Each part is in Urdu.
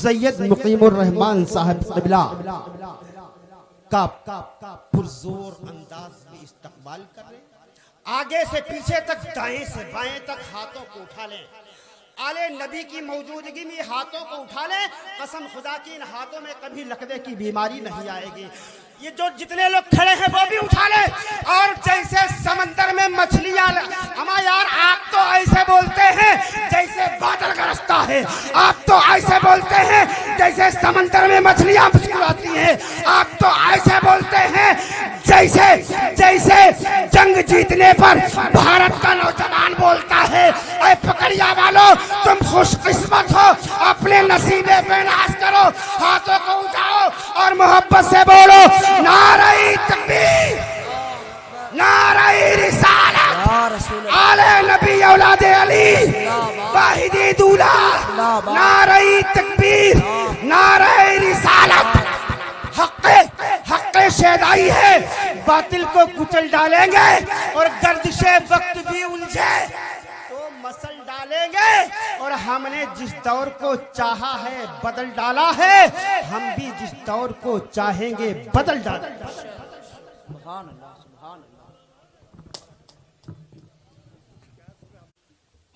سید مقیم الرحمان صاحب قبلہ کا پرزور انداز میں استقبال کر رہے ہیں۔ آگے سے پیچھے تک، دائیں سے بائیں تک ہاتھوں کو اٹھا لیں۔ آلے نبی کی موجودگی میں ہاتھوں کو اٹھا لیں، قسم خدا کی ان ہاتھوں میں کبھی لقوے کی بیماری نہیں آئے گی۔ یہ جو جتنے لوگ کھڑے ہیں وہ بھی اٹھا لیں، اور جیسے سمندر میں مچھلیاں، ہمارے یار آپ تو ایسے بولتے ہیں جیسے بادل گرجتا ہے، آپ تو ایسے بولتے ہیں جیسے سمندر میں مچھلیاں مسکراتی ہیں، آپ تو ایسے بولتے ہیں جیسے جنگ جیتنے پر بھارت کا نوجوان بولتا ہے۔ اے پکڑیا والو، تم خوش قسمت ہو، اپنے نصیبے پہ ناز کرو، ہاتھوں کو اٹھاؤ اور محبت سے بولو نعرہ تکبیر، نعرہ رسالت، آل نبی اولاد علی، واحدی دولہ، نعرہ تکبیر، نعرہ رسالت۔ حق شیدائی ہے، باطل کو کچل ڈالیں گے، اور گردش وقت بھی الجھے تو مسل ڈالیں گے، اور ہم نے جس دور کو چاہا ہے بدل ڈالا ہے، ہم بھی جس دور کو چاہیں گے بدل ڈالیں گے۔ سبحان اللہ، سبحان اللہ۔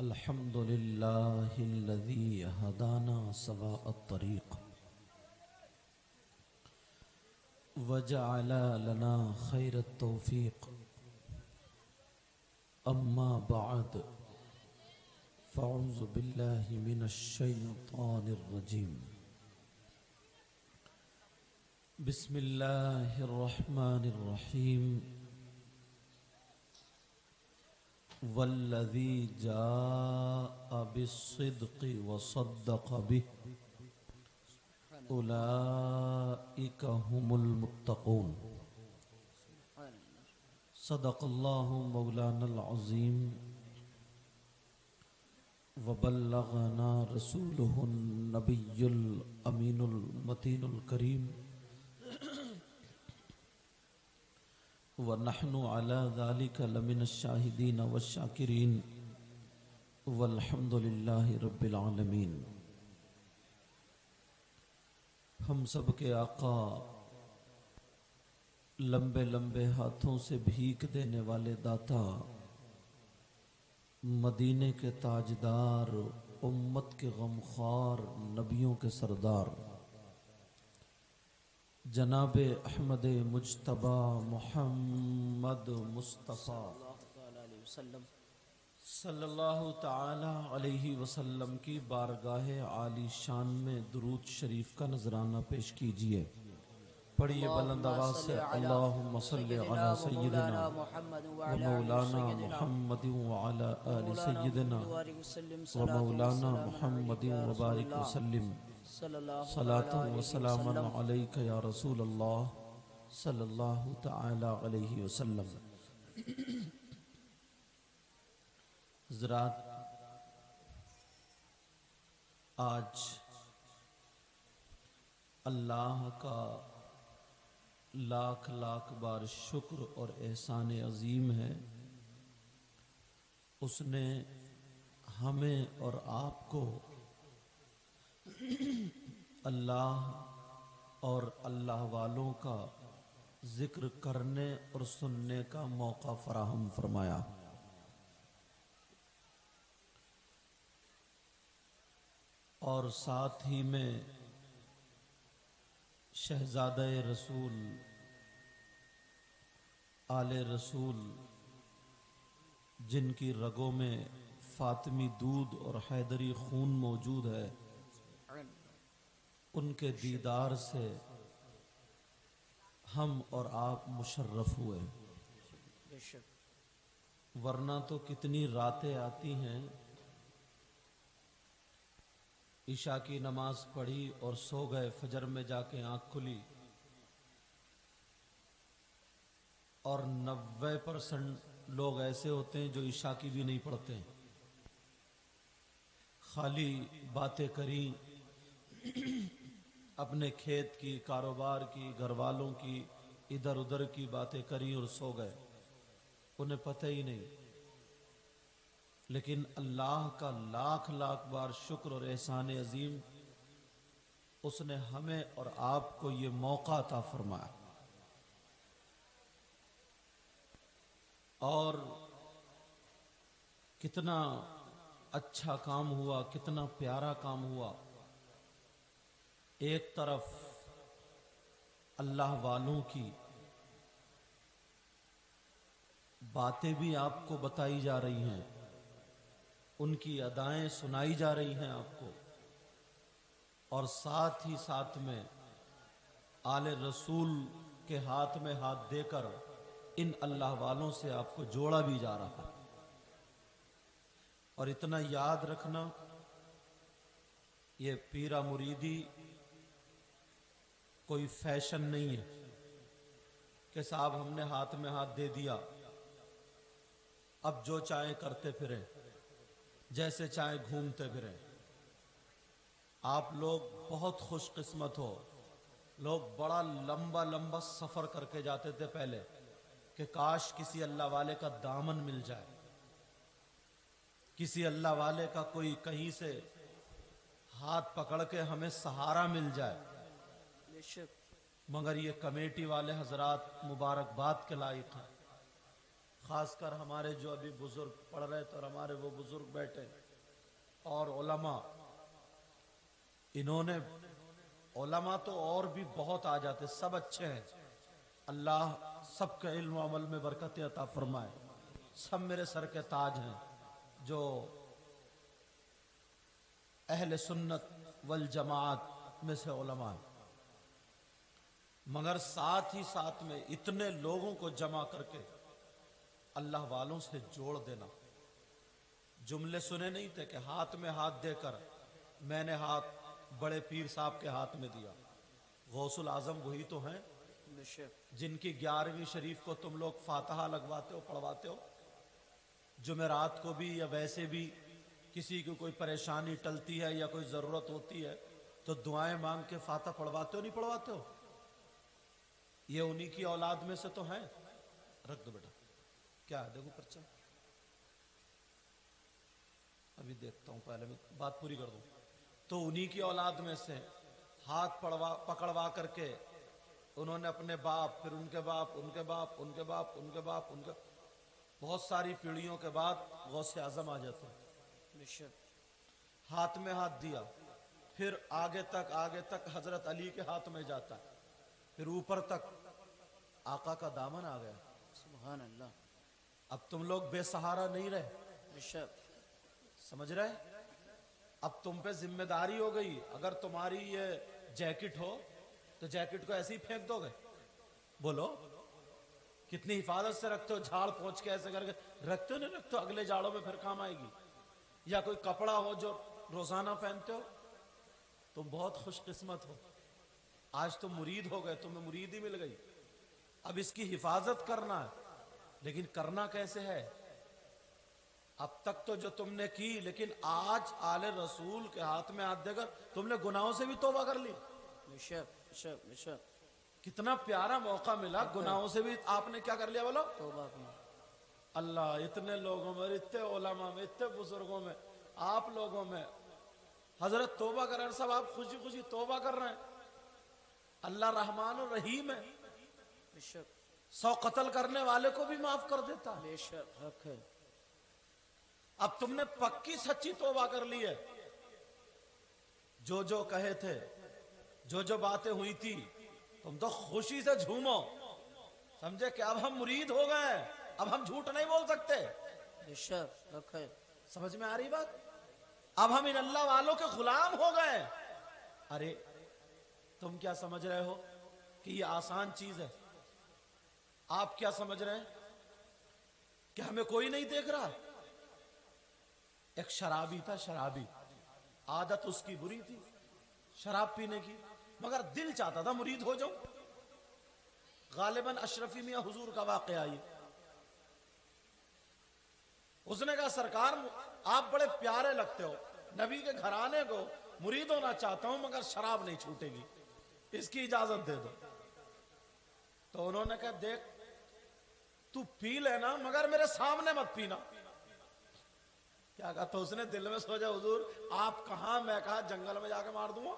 الحمدللہ الذی ہدانا سواء الطریق وجعل لنا خیر التوفیق، اما بعد فاعوذ باللہ من الشیطان الرجیم، بسم اللہ الرحمن الرحیم، والذی جاء بالصدق وصدق به اولئک هم المتقون۔ صدق اللہ مولانا العظیم، وبلغنا رسوله النبی الامین المتین الکریم، ونحن على ذلك لمن الشاہدین والشاکرین، والحمد للہ رب العالمین۔ ہم سب کے آقا، لمبے لمبے ہاتھوں سے بھیک دینے والے داتا، مدینے کے تاجدار، امت کے غمخوار، نبیوں کے سردار، جناب احمد مجتبی محمد مصطفیٰ صلی اللہ تعالی علیہ وسلم کی بارگاہ عالی شان میں درود شریف کا نذرانہ پیش کیجئے۔ پڑھیے بلند آواز سے، اللہم صلی علی سیدنا و مولانا محمد وعلی آل سیدنا و مولانا محمد وبارک وسلم، صلاة و سلاما علیک یا رسول اللہ صلی اللہ تعالی علیہ وسلم۔ حضرات، آج اللہ کا لاکھ لاکھ بار شکر اور احسان عظیم ہے، اس نے ہمیں اور آپ کو اللہ اور اللہ والوں کا ذکر کرنے اور سننے کا موقع فراہم فرمایا۔ اور ساتھ ہی میں شہزادہ رسول، آل رسول، جن کی رگوں میں فاطمی دودھ اور حیدری خون موجود ہے، ان کے دیدار سے ہم اور آپ مشرف ہوئے، ورنہ تو کتنی راتیں آتی ہیں، عشاء کی نماز پڑھی اور سو گئے، فجر میں جا کے آنکھ کھلی اور 90% لوگ ایسے ہوتے ہیں جو عشاء کی بھی نہیں پڑھتے، خالی باتیں کریں، اپنے کھیت کی، کاروبار کی، گھر والوں کی، ادھر ادھر کی باتیں کریں اور سو گئے، انہیں پتہ ہی نہیں۔ لیکن اللہ کا لاکھ لاکھ بار شکر اور احسان عظیم اس نے ہمیں اور آپ کو یہ موقع عطا فرمایا، اور کتنا اچھا کام ہوا، کتنا پیارا کام ہوا۔ ایک طرف اللہ والوں کی باتیں بھی آپ کو بتائی جا رہی ہیں، ان کی ادائیں سنائی جا رہی ہیں آپ کو، اور ساتھ ہی ساتھ میں آل رسول کے ہاتھ میں ہاتھ دے کر ان اللہ والوں سے آپ کو جوڑا بھی جا رہا ہے۔ اور اتنا یاد رکھنا، یہ پیرا مریدی کوئی فیشن نہیں ہے کہ صاحب ہم نے ہاتھ میں ہاتھ دے دیا، اب جو چاہیں کرتے پھریں، جیسے چاہیں گھومتے پھریں۔ آپ لوگ بہت خوش قسمت ہو، لوگ بڑا لمبا لمبا سفر کر کے جاتے تھے پہلے کہ کاش کسی اللہ والے کا دامن مل جائے، کسی اللہ والے کا کوئی کہیں سے ہاتھ پکڑ کے ہمیں سہارا مل جائے۔ بے شک مگر یہ کمیٹی والے حضرات مبارکباد کے لائق ہیں، خاص کر ہمارے جو ابھی بزرگ پڑھ رہے تھے اور ہمارے وہ بزرگ بیٹھے، اور علماء، انہوں نے، علماء تو اور بھی بہت آ جاتے، سب اچھے ہیں، اللہ سب کے علم و عمل میں برکت عطا فرمائے، سب میرے سر کے تاج ہیں جو اہل سنت والجماعت میں سے علماء ہیں۔ مگر ساتھ ہی ساتھ میں اتنے لوگوں کو جمع کر کے اللہ والوں سے جوڑ دینا، جملے سنے نہیں تھے کہ ہاتھ میں ہاتھ دے کر میں نے ہاتھ بڑے پیر صاحب کے ہاتھ میں دیا۔ غوث العظم وہی تو ہیں بے شک جن کی 11ویں شریف کو تم لوگ فاتحہ لگواتے ہو، پڑھواتے ہو۔ جمعرات کو بھی یا ویسے بھی کسی کی کوئی پریشانی ٹلتی ہے یا کوئی ضرورت ہوتی ہے تو دعائیں مانگ کے فاتحہ پڑھواتے ہو، نہیں پڑھواتے ہو؟ یہ انہی کی اولاد میں سے تو ہیں۔ رکھ دو بیٹا، کیا ہے دیکھو پرچم، ابھی دیکھتا ہوں، پہلے میں بات پوری کر دوں۔ تو انہی کی اولاد میں سے ہاتھ پکڑوا کر کے انہوں نے اپنے باپ، پھر ان کے باپ، ان کے باپ، ان کے باپ، ان کے باپ، ان کے بہت ساری پیڑھیوں کے بعد غوث اعظم آ جاتے ہیں۔ بے شک ہاتھ میں ہاتھ دیا، پھر آگے تک حضرت علی کے ہاتھ میں جاتا ہے، پھر اوپر تک آقا کا دامن آ گیا۔ سبحان اللہ اب تم لوگ بے سہارا نہیں رہے، بے شک سمجھ رہے؟ اب تم پہ ذمہ داری ہو گئی۔ اگر تمہاری یہ جیکٹ ہو تو جیکٹ کو ایسے ہی پھینک دو گے؟ بولو کتنی حفاظت سے رکھتے ہو، جھاڑ پہنچ کے ایسے کر کے رکھتے ہو، نہیں رکھتے ہو؟ اگلے جاڑوں میں پھر کام آئے گی۔ یا کوئی کپڑا ہو جو روزانہ پہنتے ہو، تم بہت خوش قسمت ہو، آج تم مرید ہو گئے، تمہیں مرید ہی مل گئی۔ اب اس کی حفاظت کرنا ہے، لیکن کرنا کیسے ہے؟ اب تک تو جو تم نے کی، لیکن آج آل رسول کے ہاتھ میں ہاتھ دے کر تم نے گناہوں سے بھی توبہ کر لی۔ بے شک بے شک بے شک کتنا پیارا موقع ملا، گناہوں سے بھی آپ نے کیا کر لیا؟ بولو توبہ کی۔ اللہ، اتنے لوگوں میں، اتنے علماء میں، اتنے بزرگوں میں، آپ لوگوں میں حضرت توبہ کر رہے ہیں، سب آپ خوشی خوشی توبہ کر رہے ہیں۔ اللہ رحمان الرحیم ہے، بے شک 100 قتل کرنے والے کو بھی معاف کر دیتا ہے۔ بے شک حق ہے۔ اب تم نے پکی سچی توبہ کر لی ہے، جو جو کہے تھے، جو جو باتیں ہوئی تھی، تم تو خوشی سے جھومو، سمجھے کہ اب ہم مرید ہو گئے، اب ہم جھوٹ نہیں بول سکتے۔ بے شک حق ہے۔ سمجھ میں آ رہی بات؟ اب ہم ان اللہ والوں کے غلام ہو گئے۔ ارے تم کیا سمجھ رہے ہو کہ یہ آسان چیز ہے؟ آپ کیا سمجھ رہے ہیں کہ ہمیں کوئی نہیں دیکھ رہا؟ ایک شرابی تھا، شرابی، عادت اس کی بری تھی شراب پینے کی، مگر دل چاہتا تھا مرید ہو جاؤں۔ غالباً اشرفی میاں حضور کا واقعہ یہ، اس نے کہا سرکار آپ بڑے پیارے لگتے ہو، نبی کے گھرانے کو مرید ہونا چاہتا ہوں، مگر شراب نہیں چھوٹے گی، اس کی اجازت دے دو۔ تو انہوں نے کہا دیکھ تو پی لینا، مگر میرے سامنے مت پینا۔ کیا کہا؟ تو اس نے دل میں سوچا حضور آپ کہاں، میں کہا جنگل میں جا کے مار دوں گا۔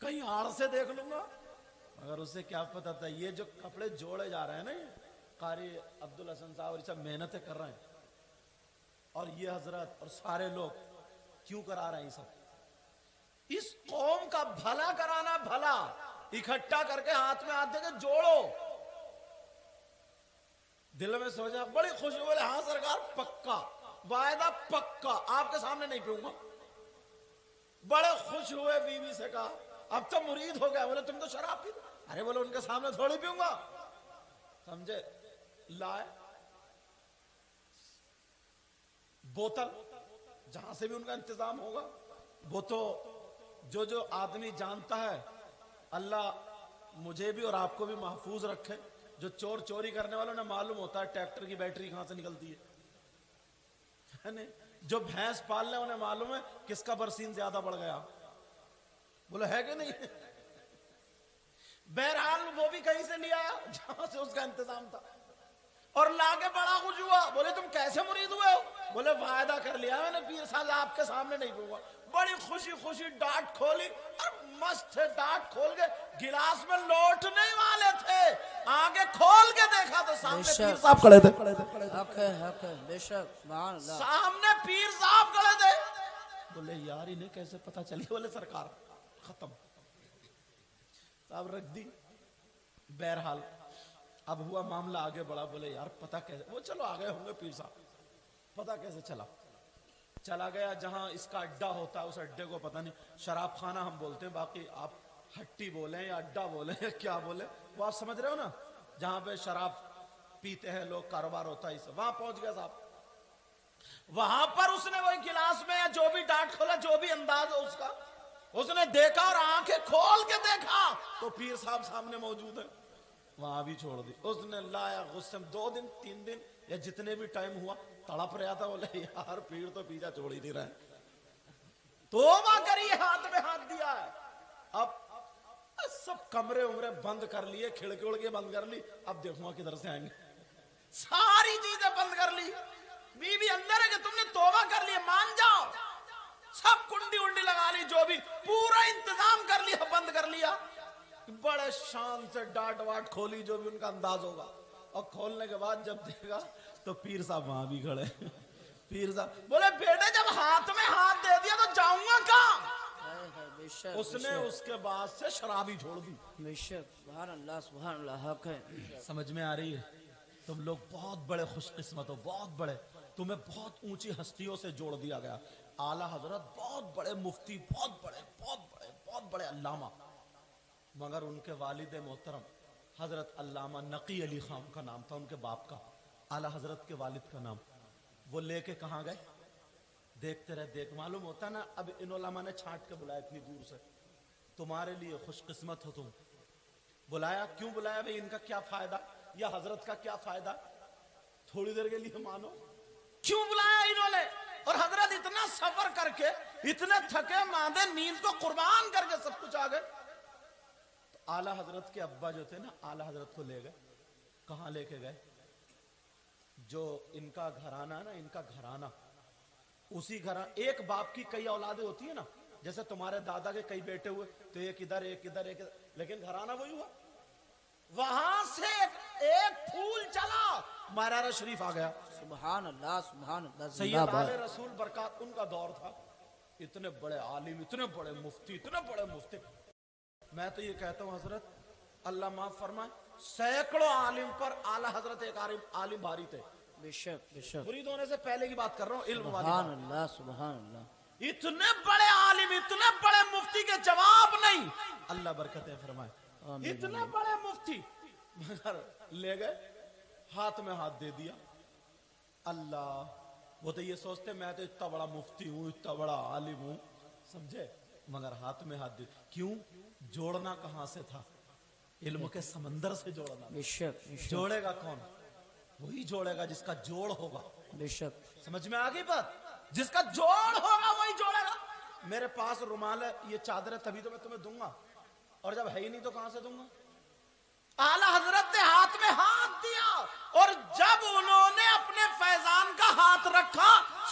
کہیں آڑ سے دیکھ لوں گا، مگر اسے کیا پتا تھا یہ جو کپڑے جوڑے جا رہے ہیں نا، یہ قاری عبدالحسن صاحب اور یہ سب محنتیں کر رہے ہیں، اور یہ حضرت اور سارے لوگ کیوں کرا رہے ہیں؟ یہ سب اس قوم کا بھلا کرانا، بھلا اکٹھا کر کے ہاتھ میں ہاتھ دے کے جوڑو. دل میں سوچا، بڑی خوشی، بولے ہاں سرکار پکا، وعدہ پکا، آپ کے سامنے نہیں پیوں گا. بڑے خوش ہوئے، بیوی سے کہا اب تو مرید ہو گیا. بولے تم تو شراب پی. ارے بولے ان کے سامنے تھوڑی پیوں گا. سمجھے؟ لائے بوتل، جہاں سے بھی ان کا انتظام ہوگا. وہ تو جو آدمی جانتا ہے، اللہ مجھے بھی اور آپ کو بھی محفوظ رکھے. جو چور چوری کرنے والوں نے معلوم ہوتا ہے ٹریکٹر کی بیٹری کہاں سے نکلتی ہے. جو بھینس پالنے انہیں معلوم ہے کس کا برسین زیادہ بڑھ گیا. بولے ہے کہ نہیں؟ بہرحال وہ بھی کہیں سے لیا جہاں سے اس کا انتظام تھا، اور لا کے بڑا خوش ہوا. بولے تم کیسے مرید ہوئے ہو؟ بولے وعدہ کر لیا میں نے پیر صاحب آپ کے سامنے نہیں پیوں گا. بڑی خوشی خوشی ڈاٹ کھولی، اور مست ڈاٹ کھول کے گلاس میں لوٹنے والے تھے، آگے کھول کے دیکھا تو سامنے پیر صاحب کھڑے تھے. حق ہے، حق ہے، بے شک، سبحان اللہ. سامنے پیر صاحب کھڑے تھے. بولے یار انہیں کیسے پتا چلی؟ بولے سرکار ختم. صاحب رکھ دی. بہرحال اب ہوا معاملہ آگے بڑھا. بولے یار پتا کیسے؟ وہ چلو آگے ہوں گے پیر صاحب. پتا کیسے چلا گیا جہاں اس کا اڈا ہوتا ہے. اس اڈے کو پتا نہیں، شراب خانہ ہم بولتے ہیں، باقی آپ ہٹی بولیں یا اڈا بولیں یا کیا بولیں، وہ آپ سمجھ رہے ہو نا، جہاں پہ شراب پیتے ہیں لوگ، کاروبار ہوتا ہے. وہاں پہنچ گیا صاحب. وہاں پر اس نے وہی گلاس میں یا جو بھی ڈانٹ کھولا، جو بھی انداز ہے اس کا، اس نے دیکھا اور آنکھیں کھول کے دیکھا تو پیر صاحب سامنے موجود ہے. وہاں بھی چھوڑ دی. اس نے لایا غصے میں 2 دن 3 دن یا جتنے بھی ٹائم ہوا تڑپ رہا تھا. بولے یار پیر تو پیچھا چھوڑ ہی نہیں رہا ہے. توبہ کری، ہاتھ میں ہاتھ دیا ہے. اب سب کمرے عمرے بند کر لیے، کھڑکی اڑ کے بند کر لی. اب دیکھوں گا کدھر سے آئیں گے. ساری چیزیں بند کر لی. بیوی اندر ہے کہ تم نے توبہ کر لی، مان جاؤ. سب کنڈی انڈی لگا لی، جو بھی پورا انتظام کر لیا، بند کر لیا. بڑے شان سے ڈاٹ واٹ کھولی، جو بھی ان کا انداز ہوگا. اور کھولنے کے بعد جب دیکھا تو پیر صاحب وہاں بھی کھڑے. پیر صاحب بولے بیٹے جب ہاتھ میں ہاتھ دے دیا تو جاؤں گا کہاں؟ اس نے اس کے بعد سے شرابی چھوڑ دی. بے شک، سبحان اللہ، سبحان اللہ. حق ہے. سمجھ میں آ رہی ہے؟ تم لوگ بہت بڑے خوش قسمت ہو، بہت بڑے. تمہیں بہت اونچی ہستیوں سے جوڑ دیا گیا. اعلیٰ حضرت بہت بڑے مفتی، بہت بڑے علامہ، مگر ان کے والد محترم حضرت علامہ نقی علی خان کا نام تھا ان کے باپ کا، اعلیٰ حضرت کے والد کا نام. وہ لے کے کہاں گئے؟ دیکھتے رہے. معلوم ہوتا نا، اب ان علماء نے چھانٹ کے بلایا اتنی دور سے. تمہارے لیے خوش قسمت ہو تم. بلایا کیوں بلایا بھئی؟ ان کا کیا فائدہ یا حضرت کا کیا فائدہ؟ تھوڑی دیر کے لیے مانو کیوں بلایا انہوں نے. اور حضرت اتنا سفر کر کے، اتنے تھکے ماندے، نیند کو قربان کر کے سب کچھ آ گئے. تو اعلیٰ حضرت کے ابا جو تھے نا، اعلیٰ حضرت کو لے گئے. کہاں لے کے گئے؟ جو ان کا گھرانہ ہے نا، ان کا گھرانہ، اسی گھرانہ. ایک باپ کی کئی اولادیں ہوتی ہیں نا، جیسے تمہارے دادا کے کئی بیٹے ہوئے تو ایک ادھر ایک ادھر ایک ادھر، لیکن گھرانہ وہی ہوا. وہاں سے ایک پھول چلا، مارارہ شریف آ گیا. سبحان اللہ، سبحان اللہ. سید آل رسول برکات ان کا دور تھا. اتنے بڑے عالم، اتنے بڑے مفتی، اتنے بڑے مفتی. میں تو یہ کہتا ہوں حضرت اللہ معاف فرمائے، سینکڑوں عالم پر اعلیٰ حضرت ایک عالم بھاری تھے. بے شک، بے شک. مرید ہونے سے پہلے کی بات کر رہا ہوں، علم والی سبحان بات. اللہ، سبحان اللہ. اتنے بڑے عالم، اتنے بڑے مفتی کے جواب نہیں. اللہ برکتیں فرمائے. اتنے بڑے مفتی مگر لے گئے، ہاتھ میں ہاتھ دے دیا. اللہ، وہ تو یہ سوچتے میں تو اتنا بڑا مفتی ہوں، اتنا بڑا عالم ہوں، سمجھے، مگر ہاتھ میں ہاتھ دے. کیوں؟ جوڑنا کہاں سے تھا؟ علم کے سمندر سے جوڑنا. بے شک، بے شک. جوڑے گا کون؟ وہی جوڑے گا جس کا جوڑ ہوگا. بے شک. سمجھ میں آگئی بات؟ جس کا جوڑ ہوگا وہی جوڑے گا. میرے پاس رومال ہے، یہ چادر ہے، تبھی تو میں تمہیں دوں گا، اور جب ہے ہی نہیں تو کہاں سے دوں گا؟ اعلیٰ حضرت نے ہاتھ میں ہاتھ دیا، اور جب انہوں نے اپنے فیضان کا ہاتھ رکھا،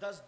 10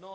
9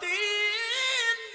3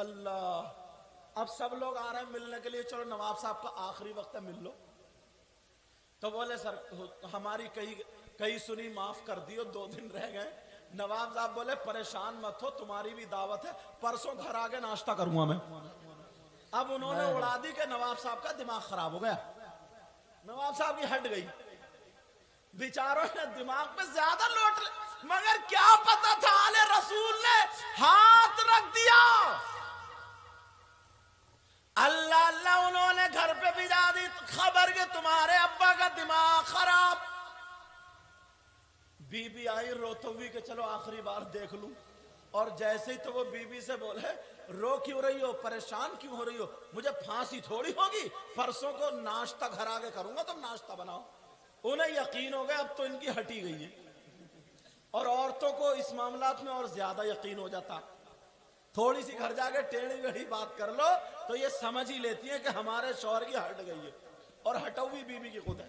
اللہ اب سب لوگ آ رہے ہیں ملنے کے لیے, چلو نواب صاحب کا آخری وقت ہے مل لو. تو بولے سر ہماری کئی سنی معاف کر دیو, 2 دن رہ گئے. نواب صاحب بولے پریشان مت ہو, تمہاری بھی دعوت ہے, پرسوں گھر آگے ناشتہ کروں گا میں. اب انہوں نے اڑا دی کہ نواب صاحب کا دماغ خراب ہو گیا, نواب صاحب کی ہٹ گئی. بیچاروں نے دماغ پہ زیادہ لوٹ لے, مگر کیا پتا تھا آل رسول نے ہاتھ رکھ دیا. اللہ اللہ انہوں نے گھر پہ بھیجا دی خبر کہ تمہارے ابا کا دماغ خراب. بی بی آئی روتے ہوئی کہ چلو آخری بار دیکھ لوں. اور جیسے ہی تو وہ بی بی سے بولے رو کیوں رہی ہو, پریشان کیوں ہو رہی ہو, مجھے پھانسی تھوڑی ہوگی, پرسوں کو ناشتہ گھر آگے کروں گا, تم ناشتہ بناؤ. انہیں یقین ہو گیا اب تو ان کی ہٹی گئی ہے. اور عورتوں کو اس معاملات میں اور زیادہ یقین ہو جاتا, تھوڑی سی گھر جا کے ٹیڑھی ویڑھی بات کر لو تو یہ سمجھ ہی لیتی ہے کہ ہمارے شوہر کی ہٹ گئی ہے, اور ہٹا ہوئی بیوی کی خود ہے.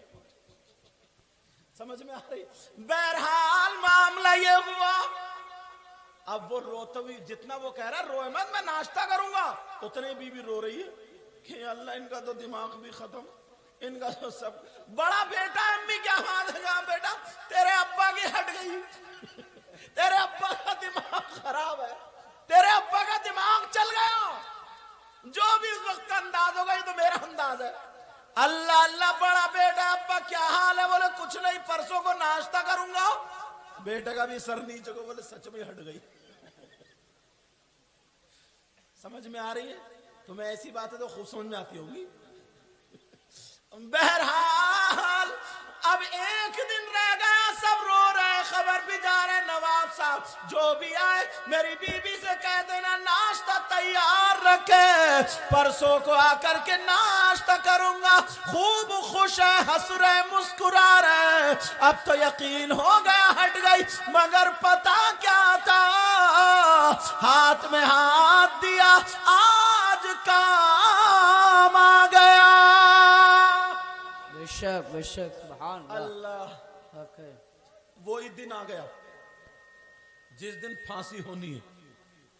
سمجھ میں آ رہی. بہرحال معاملہ یہ ہوا, اب وہ روتے ہوئی جتنا وہ کہہ رہا ہے روئے مت میں ناشتہ کروں گا, اتنے بیوی رو رہی ہے کہ اللہ ان کا تو دماغ بھی ختم, ان کا تو سب. بڑا بیٹا امی کیا حال ہے, بیٹا تیرے ابا کی ہٹ گئی, تیرے ابا کا دماغ خراب ہے, تیرے ابا کا دماغ چل گیا. جو بھی اس وقت کا انداز ہوگا یہ تو میرا انداز ہے. اللہ اللہ بڑا بیٹا ابا کیا حال ہے, بولے کچھ نہیں پرسوں کو ناشتہ کروں گا. بیٹے کا بھی سر نیچے کو, بولے سچ میں ہٹ گئی. سمجھ میں آ رہی ہے تمہیں ایسی باتیں تو خوب سمجھ میں آتی ہوگی. بہرحال اب ایک دن رہ گیا, سب رو رہے, خبر بھی جا رہے نواب صاحب جو بھی آئے میری بیوی سے کہہ دینا ناشتہ تیار رکھے, پرسوں کو آ کر کے ناشتہ کروں گا. خوب خوش ہے, ہنس رہے, مسکرا رہے. اب تو یقین ہو گیا ہٹ گئی, مگر پتا کیا تھا, ہاتھ میں ہاتھ دیا, آج کام آ گیا. بے شک بے شک سبحان اللہ. حق ہے. وہی دن آ گیا جس دن پھانسی ہونی ہے.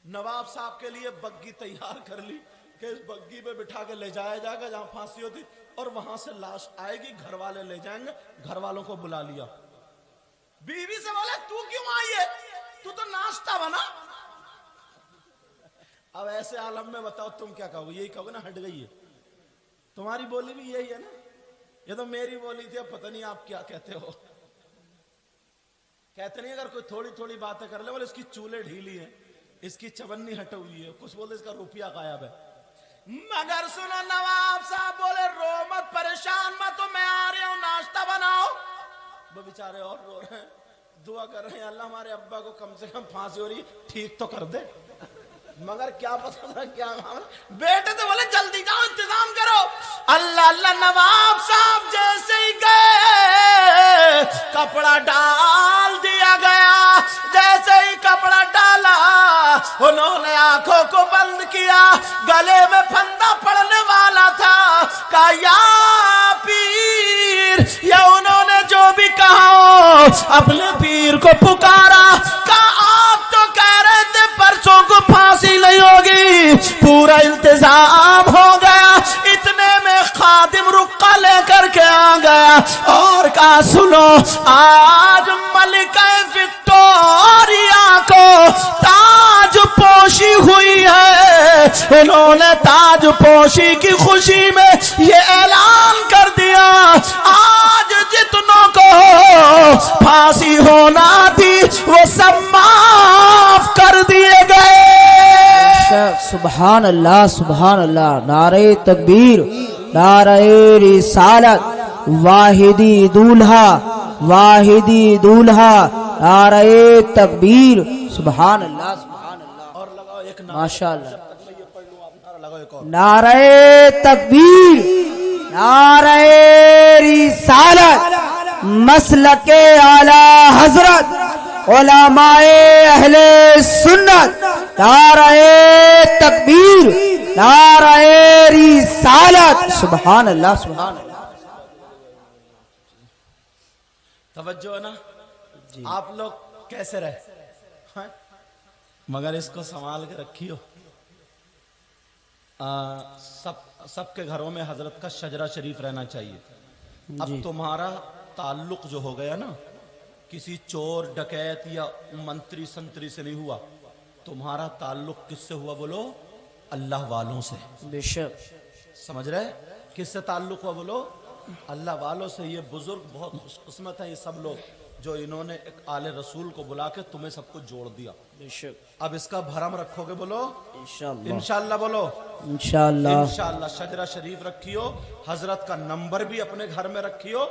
نواب صاحب کے لیے بگی تیار کر لی کہ اس بگی پہ بٹھا کے لے جایا جائے گا جہاں پھانسی ہوتی, اور وہاں سے لاش آئے گی, گھر والے لے جائیں گے. گھر والوں کو بلا لیا. بیوی سے بولا تو کیوں آئی ہے, تو ناشتہ بنا. اب ایسے عالم میں بتاؤ تم کیا کہو گے, یہی کہو گے نا ہٹ گئی ہے. تمہاری بولی بھی یہی ہے نا, یہ تو میری بولی تھی, اب پتہ نہیں آپ کیا کہتے ہو. کہتے نہیں اگر کوئی تھوڑی تھوڑی باتیں کر لے, بولے اس کی چولے ڈھیلی ہے, اس کی چونی ہٹ ہوئی ہے, کچھ بولے اس کا روپیہ غائب ہے. مگر سنو نواب صاحب بولے رو مت, پریشان مت, تو میں آ رہا ہوں, ناشتہ بناؤ. وہ بیچارے اور رو رہے ہیں, دعا کر رہے ہیں اللہ ہمارے ابا کو کم سے کم پھانسی ہو رہی ٹھیک تو کر دے. مگر کیا پتا تھا کیا معاملہ. بیٹے تو بولے جلدی جاؤ, انتظام کرو. اللہ اللہ نواب صاحب جیسے ہی گئے کپڑا ڈال دیا گیا. جیسے ہی کپڑا ڈالا انہوں نے آنکھوں کو بند کیا, گلے میں پھندا پڑنے والا تھا. کہا یا پیر, یا انہوں نے جو بھی کہا اپنے پیر کو پکارا. کہا آپ تو کہہ رہے تھے پرسوں کو پھانسی نہیں ہوگی, پورا انتظام ہو گیا. اتنے میں خادم رقہ لے کر کے آ گیا اور کہا سنو, آج ملکہ وکٹوریا کو تاج پوشی ہوئی ہے. انہوں نے تاج پوشی کی خوشی میں یہ اعلان کر دیا, آج جتنوں کو پھانسی ہونا تھی وہ سب معاف کر دیے گئے. سبحان اللہ سبحان اللہ. نعرہ تکبیر, نعرہ رسالت, واحدی دولہا, واحدی دولہا, نعرہ تکبیر. سبحان اللہ سبحان اللہ. اور لگاؤ ایک ماشاءاللہ. نعرہ نعرہ تکبیر, نعرہ رسالت, مسلک اعلی حضرت علماء اہل سنت. نعرہ تکبیر, نعرہ رسالت. سبحان اللہ سبحان اللہ. توجہ ہے نا. آپ لوگ کیسے رہے, مگر اس کو سنبھال کے رکھیو. سب کے گھروں میں حضرت کا شجرہ شریف رہنا چاہیے. اب تمہارا تعلق جو ہو گیا نا کسی چور ڈکیت یا منتری سنتری سے نہیں ہوا, تمہارا تعلق کس سے ہوا بولو؟ اللہ والوں سے. بے شک. سمجھ رہے کس سے تعلق ہوا بولو؟ اللہ والوں سے. یہ بزرگ بہت خوش قسمت ہیں یہ سب لوگ جو انہوں نے ایک آل رسول کو بلا کے تمہیں سب کو جوڑ دیا. بے شک. اب اس کا بھرم رکھو گے بولو انشاءاللہ. انشاءاللہ بولو انشاءاللہ. انشاءاللہ. شجرہ شریف رکھیو, حضرت کا نمبر بھی اپنے گھر میں رکھیو,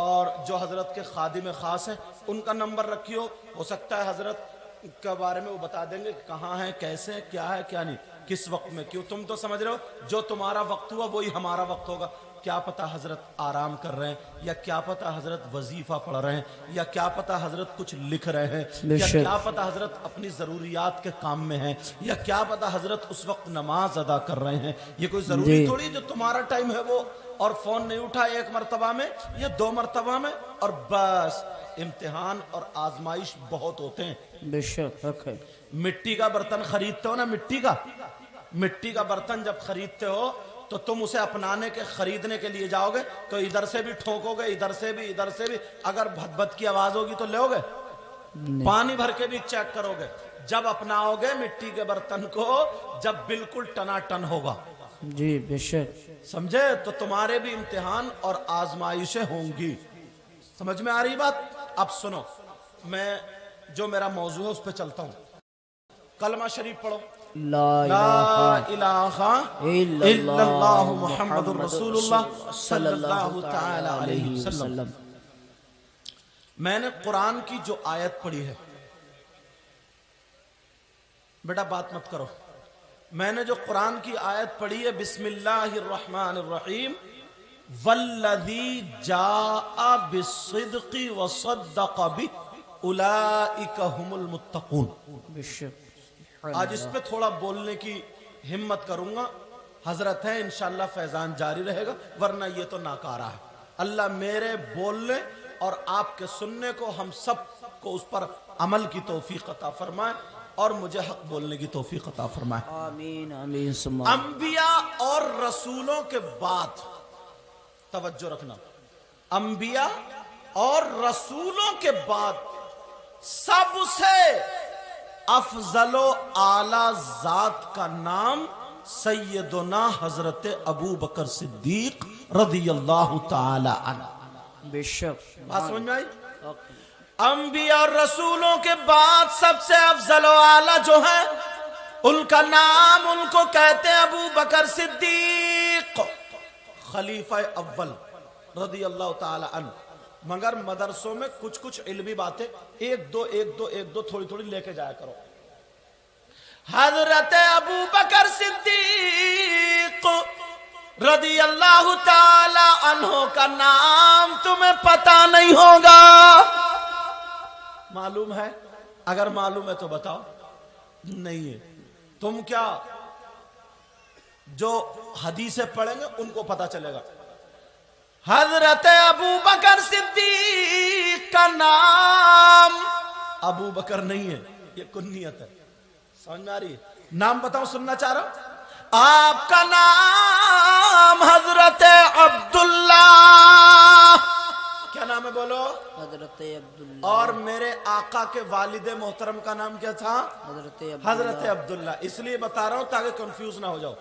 اور جو حضرت کے خادم خاص ہیں ان کا نمبر رکھیو. ہو سکتا ہے حضرت کے بارے میں وہ بتا دیں گے کہاں ہیں, کیسے ہیں, کیا ہے کیا نہیں, کس وقت میں. کیوں تم تو سمجھ رہے ہو جو تمہارا وقت ہوا وہی ہمارا وقت ہوگا. کیا پتہ حضرت آرام کر رہے ہیں, یا کیا پتہ حضرت وظیفہ پڑھ رہے ہیں, یا کیا پتہ حضرت کچھ لکھ رہے ہیں, یا کیا پتہ حضرت اپنی ضروریات کے کام میں ہیں, یا کیا پتہ حضرت اس وقت نماز ادا کر رہے ہیں. یہ کوئی ضروری تھوڑی جو تمہارا ٹائم ہے وہ اور فون نہیں اٹھا ایک مرتبہ میں یا 2 مرتبہ میں اور بس. امتحان اور آزمائش بہت ہوتے ہیں. بے شک. مٹی کا برتن خریدتے ہو نا, مٹی کا برتن جب خریدتے ہو تو تم اسے اپنانے کے خریدنے کے لیے جاؤ گے تو ادھر سے بھی ٹھوکو گے, ادھر سے بھی. اگر بھت بھت کی آواز ہوگی تو لے گے, پانی بھر کے بھی چیک کرو گے. جب اپناؤ گے مٹی کے برتن کو جب بالکل ٹنا ٹن ہوگا. جی بے شک. سمجھے؟ تو تمہارے بھی امتحان اور آزمائشیں ہوں گی. سمجھ میں آ رہی بات؟ اب سنو, میں جو میرا موضوع ہے اس پہ چلتا ہوں. کلمہ شریف پڑھو. لا الہ الا اللہ محمد رسول اللہ صلی اللہ تعالی علیہ وسلم. میں نے قرآن کی جو آیت پڑھی ہے, بیٹا بات مت کرو, میں نے جو قرآن کی آیت پڑھی ہے بسم اللہ الرحمن الرحیم والذی جاء بالصدق وصدق بہ اولئک هم المتقون. بے شک. آج اس پہ تھوڑا بولنے کی ہمت کروں گا. حضرت ہیں انشاءاللہ فیضان جاری رہے گا, ورنہ یہ تو ناکارہ ہے. اللہ میرے بولنے اور آپ کے سننے کو ہم سب کو اس پر عمل کی توفیق عطا فرمائے اور مجھے حق بولنے کی توفیق عطا فرمائے. آمین آمین. انبیاء اور رسولوں کے بعد, توجہ رکھنا, انبیاء اور رسولوں کے بعد سب سے افضل و اعلی ذات کا نام سیدنا حضرت ابو بکر صدیق رضی اللہ تعالی عنہ. بے شک. بات سمجھ میں آئی؟ انبیاء اور رسولوں کے بعد سب سے افضل و اعلی جو ہیں ان کا نام, ان کو کہتے ہیں ابو بکر صدیق خلیفہ اول رضی اللہ تعالی عنہ. مگر مدرسوں میں کچھ علمی باتیں ایک دو تھوڑی لے کے جایا کرو. حضرت ابو بکر صدیق رضی اللہ تعالی عنہ کا نام تمہیں پتہ نہیں ہوگا. معلوم ہے؟ اگر معلوم ہے تو بتاؤ. نہیں ہے. تم کیا جو حدیثیں پڑھیں گے ان کو پتہ چلے گا. حضرت ابو بکر صدیق کا نام ابو بکر نہیں ہے, یہ کنیت ہے. سمجھ میں آ رہی ہے؟ نام بتاؤ, سننا چاہ رہا ہوں. آپ کا نام حضرت عبداللہ. کیا نام ہے بولو؟ حضرت عبداللہ. اور میرے آقا کے والد محترم کا نام کیا تھا؟ حضرت عبداللہ. اس لیے بتا رہا ہوں تاکہ کنفیوز نہ ہو جاؤ.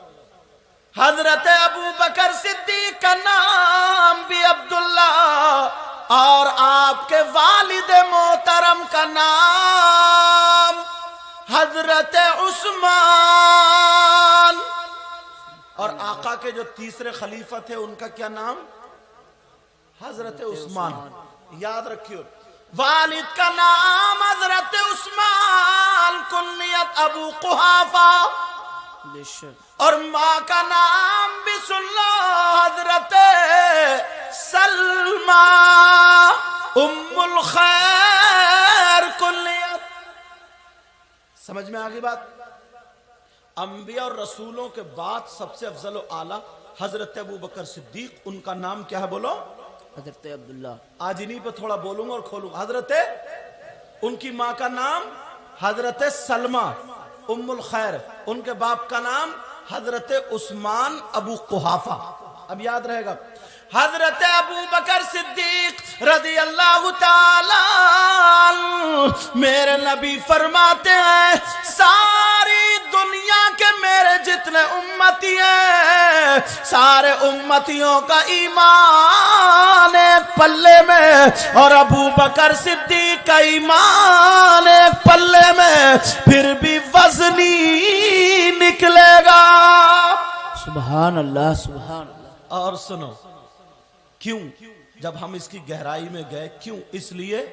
حضرت ابو بکر صدیق کا نام بھی عبداللہ اور آپ کے والد محترم کا نام حضرت عثمان. اور آقا کے جو تیسرے خلیفہ تھے ان کا کیا نام؟ حضرت عثمان. یاد رکھیو, والد کا نام حضرت عثمان, کنیت ابو قحافہ, اور ماں کا نام بھی سن لو حضرت سلمہ ام الخیر کنیت. سمجھ میں آگئی بات؟ انبیاء اور رسولوں کے بعد سب سے افضل و اعلیٰ حضرت ابو بکر صدیق. ان کا نام کیا ہے بولو؟ حضرت عبداللہ. آج انہی پہ تھوڑا بولوں گا اور کھولوں گا. حضرت, ان کی ماں کا نام حضرت سلمہ ام الخیر, ان کے باپ کا نام حضرت عثمان ابو قحافہ، اب یاد رہے گا، حضرت ابو بکر صدیق رضی اللہ تعالی عنہ، میرے نبی فرماتے ہیں ساری دنیا کے میرے جتنے امتی ہیں سارے امتیوں کا ایمان ایک پلے میں، اور ابو بکر صدیق کا ایمان ایک پلے میں، پھر بھی وزنی نکلے گا۔ سبحان اللہ سبحان اللہ۔ اور سنو کیوں، جب ہم اس کی گہرائی میں گئے، کیوں؟ اس لیے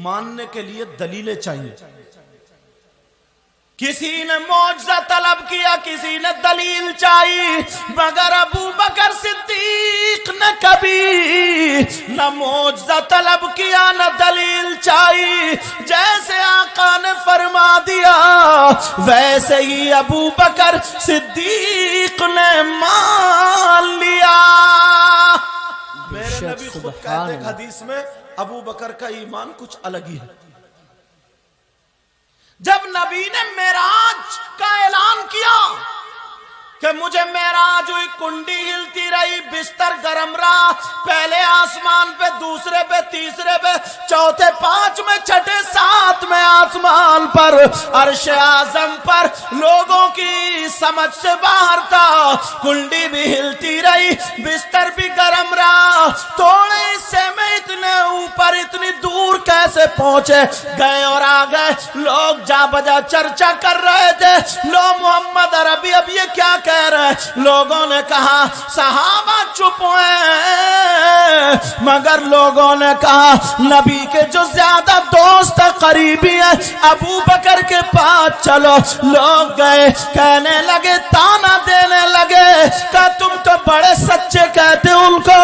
ماننے کے لیے دلیلیں چاہیے۔ کسی نے معجزہ طلب کیا، کسی نے دلیل چاہی، مگر ابو بکر صدیق نے کبھی نہ معجزہ طلب کیا نہ دلیل چاہی۔ جیسے آقا نے فرما دیا ویسے ہی ابو بکر صدیق نے مان لیا۔ میرے نبی خود کہتے ہیں حدیث میں ابو بکر کا ایمان کچھ الگ ہی ہے۔ جب نبی نے معراج کا اعلان کیا کہ مجھے معراج ہوئی، کنڈی ہلتی رہی، بستر گرم رہا، پہلے آسمان پہ، دوسرے پہ، تیسرے پہ، چوتھے، پانچویں، چھٹے، ساتویں آسمان پر، عرش اعظم پر، لوگوں کی سمجھ سے باہر تھا، کنڈی بھی ہلتی رہی، بستر بھی گرم رہا، تھوڑے حصے میں اتنے اوپر اتنی دور کیسے پہنچے، گئے اور آ گئے، لوگ جا بجا چرچا کر رہے تھے، لو محمد عربی اب یہ کیا کہہ رہے ہیں؟ لوگوں نے کہا، صحابہ چپ ہوئے، مگر لوگوں نے کہا نبی کے جو زیادہ دوست قریبی ہیں ابو بکر کے پاس چلو۔ لوگ گئے، کہنے لگے، تانا دینے لگے کہ تم تو بڑے سچے کہتے ہو ان کو،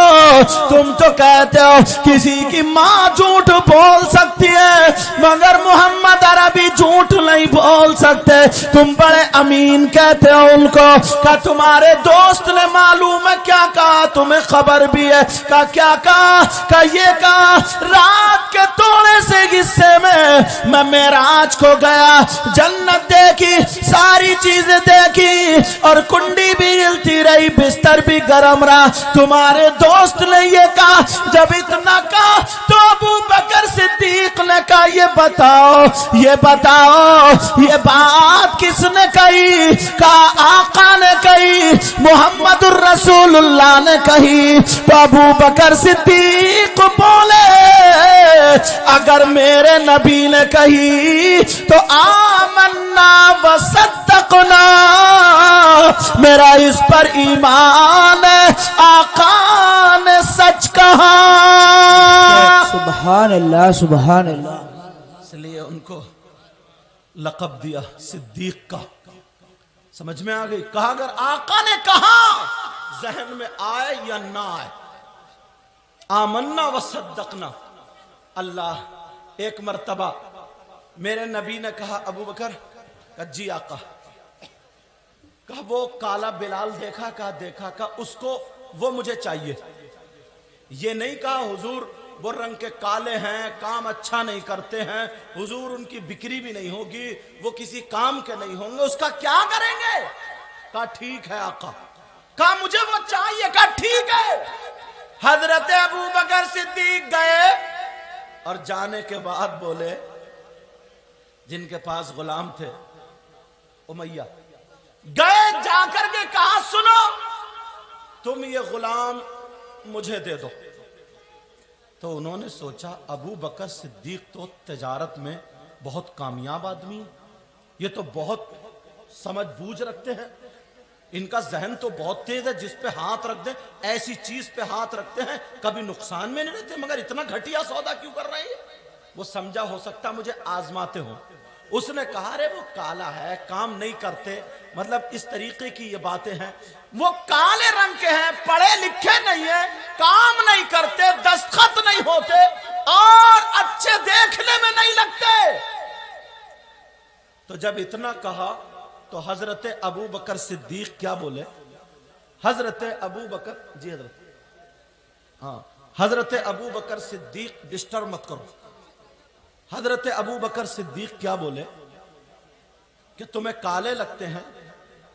تم تو کہتے ہو کسی کی ماں جھوٹ بول سکتی ہے مگر محمد عربی جھوٹ نہیں بول سکتے، تم بڑے امین کہتے ہو ان کو، کہ تمہارے دوست نے معلوم ہے کیا کہا، تمہیں خبر بھی ہے کہ کیا کہا، کہ یہ کہا رات کے تھوڑے سے حصے میں معراج کو گیا، جنت دیکھی، ساری چیزیں دیکھی، اور کنڈی بھی ہلتی رہی، بستر بھی گرم رہا، تمہارے دوست نے یہ کہا۔ جب اتنا کہا تو ابو بکر صدیق نے کہا، یہ بتاؤ یہ بات کس نے کہی؟ کہا آقا نے کہی، محمد الرسول اللہ نے کہی۔ تو ابو بکر صدیق بولے، اگر میرے نبی نے کہی تو آمنا وصدقنا، میرا اس پر ایمان ہے، آقا نے سچ کہا۔ سبحان اللہ سبحان اللہ۔ اس لیے ان کو لقب دیا صدیق کا۔ سمجھ میں آ گئی؟ کہا اگر آقا نے کہا ذہن میں آئے یا نہ آئے، آمنا وصدقنا۔ اللہ ایک مرتبہ میرے نبی نے کہا ابو بکر، کہا جی آقا، کہا وہ کالا بلال دیکھا؟ کہا دیکھا۔ کہا اس کو وہ مجھے چاہیے۔ یہ نہیں کہا حضور وہ رنگ کے کالے ہیں، کام اچھا نہیں کرتے ہیں، حضور ان کی بکری بھی نہیں ہوگی، وہ کسی کام کے نہیں ہوں گے، اس کا کیا کریں گے؟ کہا ٹھیک ہے آقا۔ کہا مجھے وہ چاہیے۔ کہا ٹھیک ہے۔ حضرت ابو بکر صدیق گئے اور جانے کے بعد بولے، جن کے پاس غلام تھے امیہ، گئے جا کر کے کہا سنو تم یہ غلام مجھے دے دو۔ تو انہوں نے سوچا ابو بکر صدیق تو تجارت میں بہت کامیاب آدمی، یہ تو بہت سمجھ بوجھ رکھتے ہیں، ان کا ذہن تو بہت تیز ہے، جس پہ ہاتھ رکھ دیں ایسی چیز پہ ہاتھ رکھتے ہیں، کبھی نقصان میں نہیں رہتے، مگر اتنا گھٹیا سودا کیوں کر رہے ہیں؟ وہ سمجھا ہو سکتا مجھے آزماتے ہوں۔ اس نے کہا رے وہ کالا ہے، کام نہیں کرتے، مطلب اس طریقے کی یہ باتیں ہیں، وہ کالے رنگ کے ہیں، پڑھے لکھے نہیں ہیں، کام نہیں کرتے، دستخط نہیں ہوتے، اور اچھے دیکھنے میں نہیں لگتے۔ تو جب اتنا کہا تو حضرت ابو بکر صدیق کیا بولے؟ حضرت ابو بکر، جی حضرت، ہاں حضرت ابو بکر صدیق، ڈسٹرب مت کرو، حضرت ابو بکر صدیق کیا بولے کہ تمہیں کالے لگتے ہیں،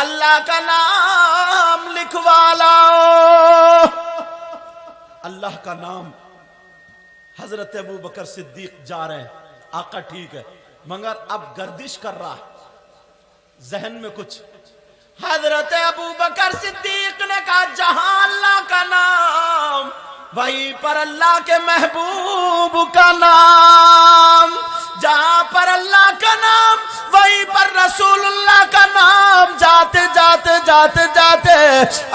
اللہ کا نام لکھوا لاؤ. اللہ کا نام. حضرت ابو بکر صدیق جا رہے ہیں. آقا ٹھیک ہے مگر اب گردش کر رہا ہے ذہن میں کچھ. حضرت ابو بکر صدیق نے کہا جہاں اللہ کا نام وہیں پر اللہ کے محبوب کا نام. جہاں پر اللہ کا نام وہیں پر رسول اللہ کا نام. جاتے جاتے جاتے جاتے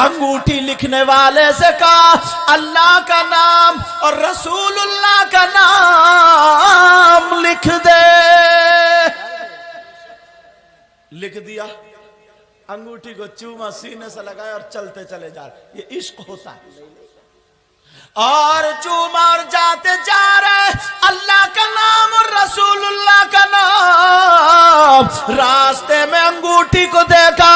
انگوٹھی لکھنے والے سے کہا اللہ کا نام اور رسول اللہ کا نام لکھ دے. لکھ دیا. انگوٹھی کو چوما سینے سے لگایا اور چلتے چلے جا رہے. یہ عشق ہوتا ہے. اور چوما اور جاتے جا رہے اللہ کا نام اور رسول اللہ کا نام. راستے میں انگوٹھی کو دیکھا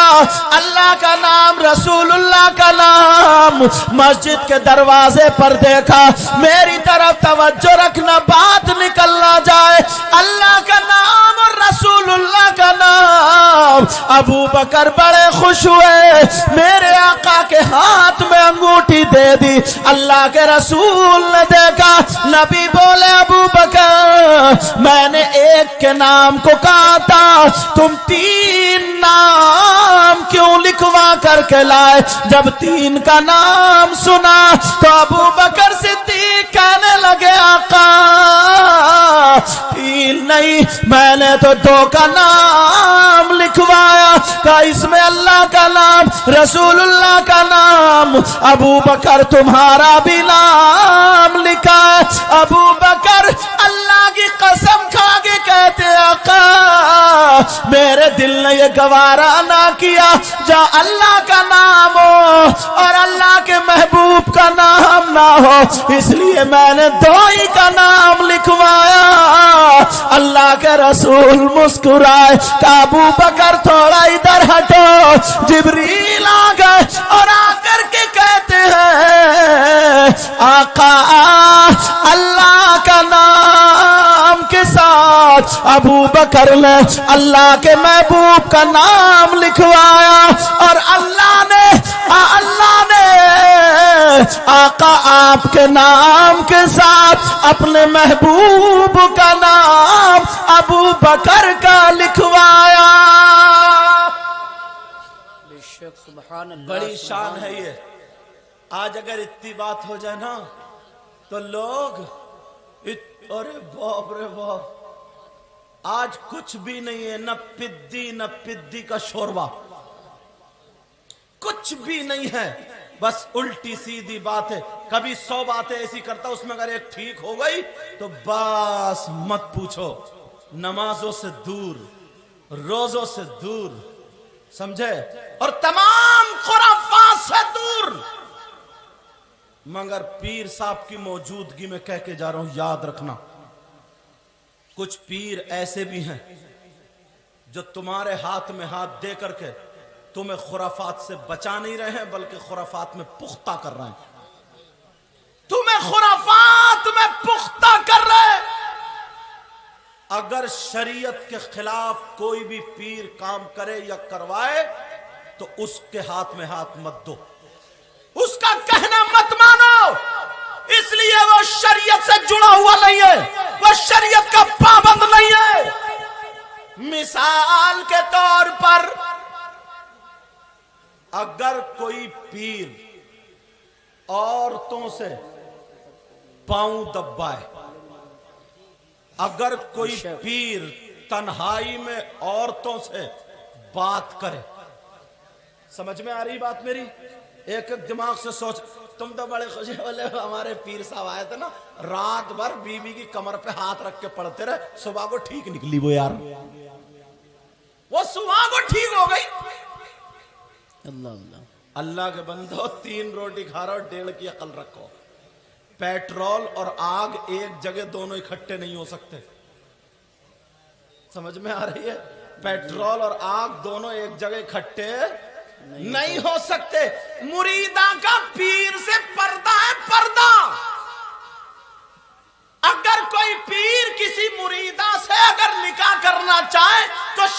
اللہ کا نام رسول اللہ کا نام. مسجد کے دروازے پر دیکھا. میری طرف توجہ رکھنا بات نکل نہ جائے. اللہ کا نام اور رسول اللہ کا نام. ابو بکر بڑے خوش ہوئے. میرے آقا کے ہاتھ میں انگوٹھی دے دی. اللہ کے رسول نے دیکھا. نبی بولے ابو بکر میں نے ایک کے نام کو کہا تھا تم 3 نام کیوں لکھوا کر کے لائے. جب 3 کا نام سنا تو ابو بکر صدیق کہنے لگے آقا 3 نہیں میں نے تو 2 کا نام لکھوایا. کہ اس میں اللہ کا نام رسول اللہ کا نام. ابو بکر تمہارا بھی نام لکھا ہے. ابو بکر اللہ کی قسم کھا کے کہتے آقا میرے دل نے یہ گوارا نہ کیا جہاں اللہ کا نام ہو اور اللہ کے محبوب کا نام نہ ہو. اس لیے میں نے 2 ہی کا نام لکھوایا. اللہ کے رسول مسکرائے کہ ابو بکر تھوڑا ادھر ہٹو. جبریل آ گئے اور آ کر کے کہتے ہیں آقا اللہ کا نام کے ساتھ ابو بکر نے اللہ کے محبوب کا نام لکھوایا. اور اللہ نے آقا آپ کے نام کے ساتھ اپنے محبوب کا نام ابو بکر کا لکھوایا. سبحان اللہ. بڑی شان ہے یہ. آج اگر اتنی بات ہو جائے نا تو لوگ ارے باپ رے باپ. آج کچھ بھی نہیں ہے. نہ پدی کا شوربہ کچھ بھی نہیں ہے. بس الٹی سیدھی بات ہے. کبھی 100 باتیں ایسی کرتا اس میں اگر ایک ٹھیک ہو گئی تو بس مت پوچھو. نمازوں سے دور روزوں سے دور سمجھے اور تمام خرافات سے دور. مگر پیر صاحب کی موجودگی میں کہہ کے جا رہا ہوں یاد رکھنا کچھ پیر ایسے بھی ہیں جو تمہارے ہاتھ میں ہاتھ دے کر کے تمہیں خرافات سے بچا نہیں رہے ہیں بلکہ خرافات میں پختہ کر رہے ہیں. تمہیں خرافات میں پختہ کر رہے ہیں. اگر شریعت کے خلاف کوئی بھی پیر کام کرے یا کروائے تو اس کے ہاتھ میں ہاتھ مت دو. اس کا کہنا مت مانو. اس لیے وہ شریعت سے جڑا ہوا نہیں ہے. وہ شریعت کا پابند نہیں ہے. مثال کے طور پر اگر کوئی پیر عورتوں سے پاؤں دبائے, اگر کوئی پیر تنہائی میں عورتوں سے بات کرے, سمجھ میں آ رہی بات میری؟ ایک دماغ سے سوچ. تم تو بڑے خوشی والے ہمارے پیر صاحب آئے تھے نا, رات بھر بیوی کی کمر پہ ہاتھ رکھ کے پڑھتے رہے, صبح کو ٹھیک نکلی وہ یار, وہ صبح کو ٹھیک ہو گئی. اللہ اللہ اللہ کے بندو 3 روٹی کھا رہا ہو, 1.5 کی عقل رکھو. پیٹرول اور آگ ایک جگہ دونوں اکٹھے نہیں ہو سکتے. سمجھ میں آ رہی ہے؟ پیٹرول اور آگ دونوں ایک جگہ اکٹھے نہیں ہو سکتے. مریداں کا پیر سے پردہ ہے, پردہ. اگر کوئی پیر کسی مریدہ سے اگر نکاح کرنا چاہے تو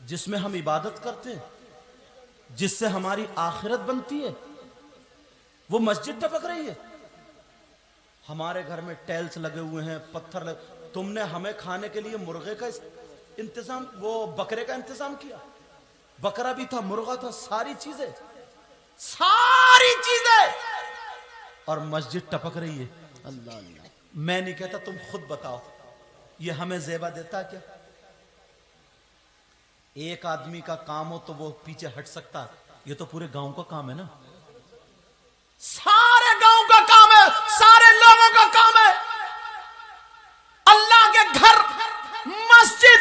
جس میں ہم عبادت کرتے ہیں, جس سے ہماری آخرت بنتی ہے, وہ مسجد ٹپک رہی ہے. ہمارے گھر میں ٹیلز لگے ہوئے ہیں, پتھر لگے, تم نے ہمیں کھانے کے لیے مرغے کا انتظام, وہ بکرے کا انتظام کیا, بکرا بھی تھا, مرغا تھا, ساری چیزیں, اور مسجد ٹپک رہی ہے. اللہ اللہ. میں نہیں کہتا, تم خود بتاؤ یہ ہمیں زیبا دیتا کیا؟ ایک آدمی کا کام ہو تو وہ پیچھے ہٹ سکتا, یہ تو پورے گاؤں کا کام ہے نا, سارے گاؤں کا کام ہے, سارے لوگوں کا کام ہے. اللہ کے گھر, مسجد,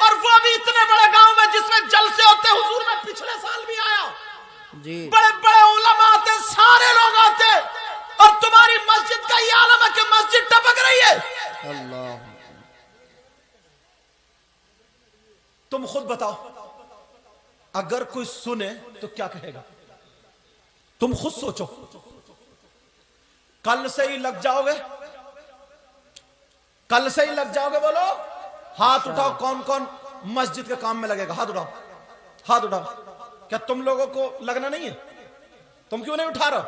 اور وہ بھی اتنے بڑے گاؤں میں جس میں جلسے ہوتے. حضور میں پچھلے سال بھی آیا, جی بڑے بڑے علماء آتے, سارے لوگ آتے, اور تمہاری مسجد کا یہ عالم ہے کہ مسجد ٹپک رہی ہے. اللہ. تم خود بتاؤ, اگر کوئی سنے تو کیا کہے گا؟ تم خود سوچو. کل سے ہی لگ جاؤ گے, کل سے ہی لگ جاؤ گے. بولو, ہاتھ اٹھاؤ, کون کون مسجد کے کام میں لگے گا؟ ہاتھ اٹھاؤ, ہاتھ اٹھاؤ. کیا تم لوگوں کو لگنا نہیں ہے؟ تم کیوں نہیں اٹھا رہے؟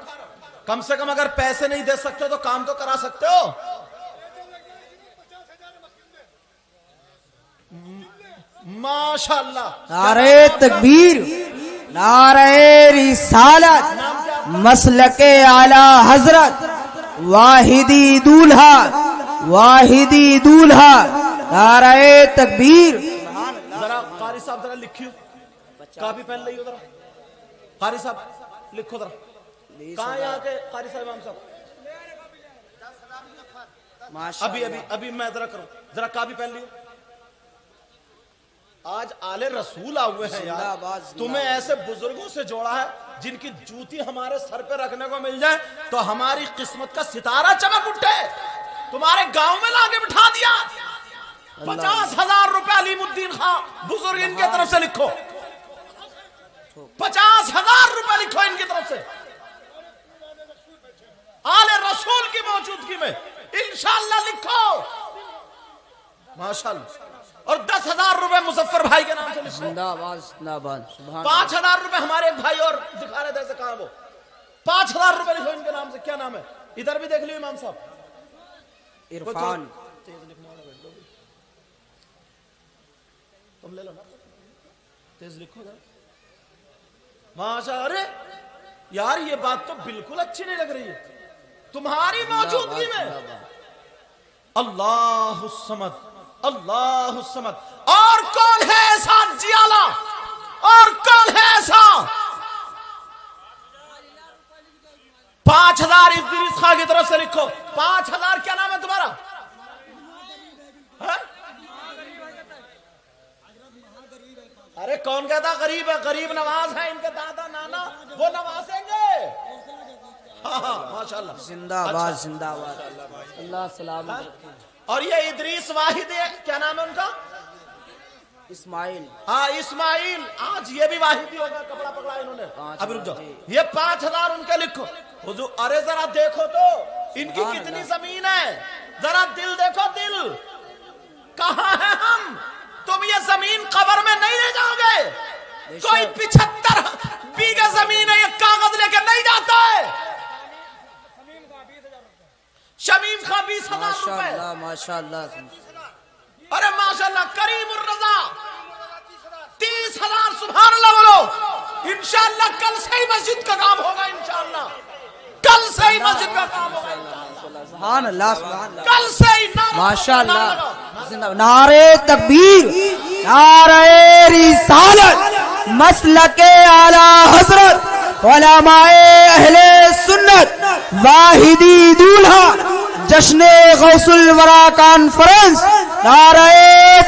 کم سے کم اگر پیسے نہیں دے سکتے تو کام تو کرا سکتے ہو. ماشاءاللہ. نعرہ تکبیر, نعرہ رسالت, مسلک اعلی حضرت, واحدی دولہا, واحدی دولہا, نعرہ تکبیر. ذرا قاری صاحب ذرا لکھیو, کاپی پین لئیو ذرا. قاری صاحب لکھو ذرا. کہاں ہے یہاں کے قاری صاحب, امام صاحب؟ ابھی میں ذرا کروں, ذرا کاپی پین لیو. آج آل رسول آئے ہیں یار, تمہیں ایسے بزرگوں سے جوڑا ہے جن کی جوتی ہمارے سر پہ رکھنے کو مل جائے تو ہماری قسمت کا ستارہ چمک اٹھے. تمہارے گاؤں میں لاکے بٹھا دیا. 50,000 روپے علیم الدین خان بزرگ ان کی طرف سے لکھو, 50,000 روپے لکھو ان کی طرف سے, آل رسول کی موجودگی میں انشاءاللہ لکھو. ماشاءاللہ. اور 10,000 روپے مظفر بھائی کے نام سے لکھو. زندہ باد, زندہ باد. 5,000 روپے ہمارے ایک بھائی اور دکھا رہے تھے ایسے کہاں, وہ 5,000 روپے لکھو ان کے نام سے. کیا نام ہے؟ ادھر بھی دیکھ لیو امام صاحب. عرفان. تم لے لو نا, تیز لکھو ذرا. ماشاءاللہ. ارے یار یہ بات تو بالکل اچھی نہیں لگ رہی ہے تمہاری موجودگی میں. اللہ الصمد, اللہ الصمد. اور کون ہے ایسا جیالا, اور کون ہے ایسا؟ 5,000 ادریس خان کی طرف سے لکھو. 5,000. کیا نام ہے تمہارا؟ ارے کون کہتا غریب ہے؟ غریب نواز ہے, ان کے دادا نانا وہ نوازیں گے. ماشاءاللہ. زندہ باد, زندہ باد. اللہ سلامت رکھے. اور یہ ادریس واحد ہے, کیا نام ہے ان کا؟ اسماعیل. ہاں اسماعیل. آج یہ بھی واحد ہی ہوگا, کپڑا پکڑا انہوں نے. ابھی رک جاؤ, یہ 5,000 ان کے لکھو. حضور ارے ذرا دیکھو تو ان کی کتنی زمین ہے, ذرا دل دیکھو, دل کہاں ہے ہم. تم یہ زمین قبر میں نہیں لے جاؤ گے. کوئی 75 بیگھے زمین ہے, یہ کاغذ لے کے نہیں جاتا ہے. شمیم خان 20,000 روپے. ماشاءاللہ. ارے ماشاءاللہ. کریم الرضا 30,000. سبحان اللہ بولو. انشاءاللہ کل سے ہی مسجد کا کام ہوگا. انشاءاللہ کل سے ہی مسجد کا کام ہوگا. سبحان اللہ, سبحان اللہ. کل سے ہی. ماشاءاللہ. نعرہ تکبیر, نعرہ رسالت, مسلک اعلی حضرت, علماء اہل سنت, واحدی دولہا, جشن غوث الورا کانفرنس. نعرہ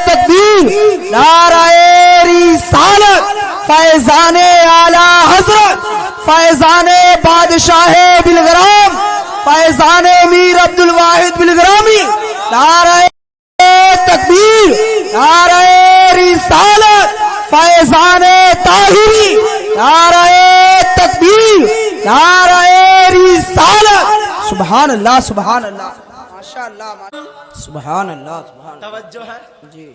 تکبیر, نعرہ رسالت, فیضان اعلی حضرت, فیضان بادشاہ بلگرام, فیضان امیر عبدالواحد بلگرامی. نعرہ تکبیر, نعرہ رسالت, فیضان طاہری. نعرہ تکبیر, نعرہ رسالت. سبحان اللہ, سبحان اللہ. ماشاءاللہ, سبحان اللہ, سبحان اللہ. توجہ ہے جی.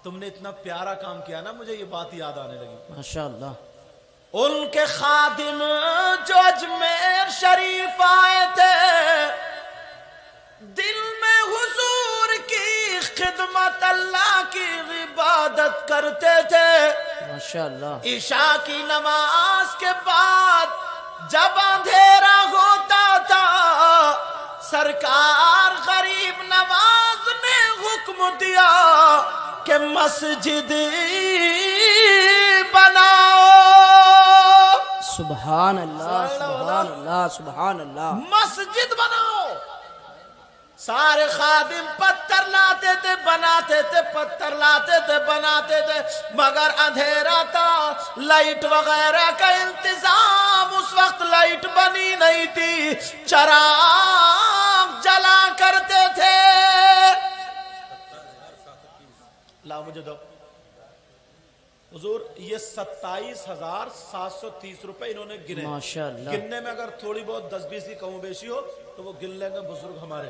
تم نے اتنا پیارا کام کیا نا، مجھے یہ بات یاد آنے لگی. ماشاءاللہ. ان کے خادم جو اجمیر شریف آئے تھے، دل میں حضور کی خدمت، اللہ کی عبادت کرتے تھے. ماشاءاللہ. عشاء کی نماز کے بعد جب اندھیرا ہوتا تھا، سرکار غریب نواز نے حکم دیا کہ مسجد بناؤ. سبحان اللہ، سبحان اللہ، سبحان اللہ. مسجد بناؤ. سارے خادم پتھر لاتے تھے، بناتے تھے، پتھر لاتے تھے، بناتے تھے، مگر اندھیرا تھا، لائٹ وغیرہ کا انتظام اس وقت لائٹ بنی نہیں تھی، چراغ جلا کرتے تھے. لا مجھے دو حضور، یہ 27,730 روپے انہوں نے گنے. ماشاءاللہ. گننے میں اگر تھوڑی بہت 10-20 کی کم و بیشی ہو تو وہ گن لیں گے بزرگ ہمارے،